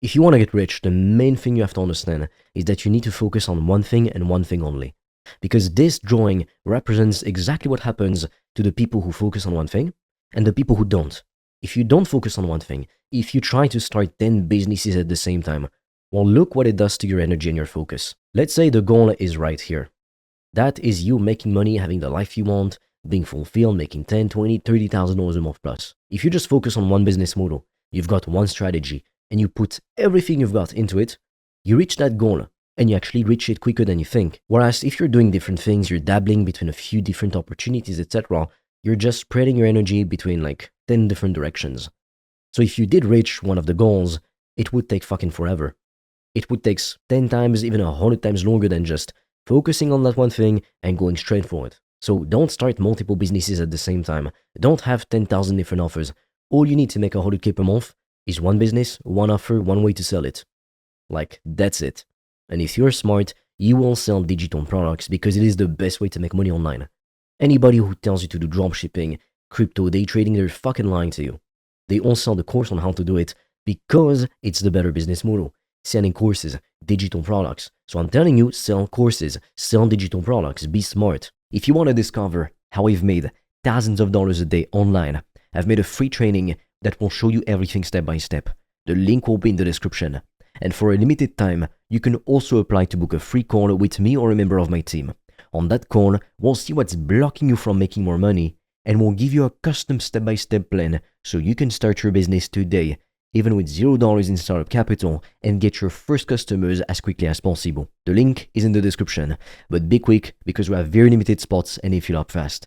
If you want to get rich, the main thing you have to understand is that you need to focus on one thing and one thing only. Because this drawing represents exactly what happens to the people who focus on one thing and the people who don't. If you don't focus on one thing, if you try to start 10 businesses at the same time, well, look what it does to your energy and your focus. Let's say the goal is right here. That is you making money, having the life you want, being fulfilled, making 10, 20, $30,000 a month plus. If you just focus on one business model, you've got one strategy, and you put everything you've got into it, you reach that goal, and you actually reach it quicker than you think. Whereas if you're doing different things, you're dabbling between a few different opportunities, etc., you're just spreading your energy between like 10 different directions. So if you did reach one of the goals, it would take fucking forever. It would take 10 times, even 100 times longer than just focusing on that one thing and going straight for it. So don't start multiple businesses at the same time. Don't have 10,000 different offers. All you need to make 100K per month is one business, one offer, one way to sell it. Like, that's it. And if you're smart, you will sell digital products because it is the best way to make money online. Anybody who tells you to do dropshipping, crypto, day trading, they're fucking lying to you. They all sell the course on how to do it because it's the better business model. Selling courses, digital products. So I'm telling you, sell courses, sell digital products, be smart. If you want to discover how I've made thousands of dollars a day online, I've made a free training that will show you everything step by step. The link will be in the description. And for a limited time, you can also apply to book a free call with me or a member of my team. On that call, we'll see what's blocking you from making more money, and we'll give you a custom step-by-step plan so you can start your business today, even with $0 in startup capital, and get your first customers as quickly as possible. The link is in the description, but be quick because we have very limited spots and they fill up fast.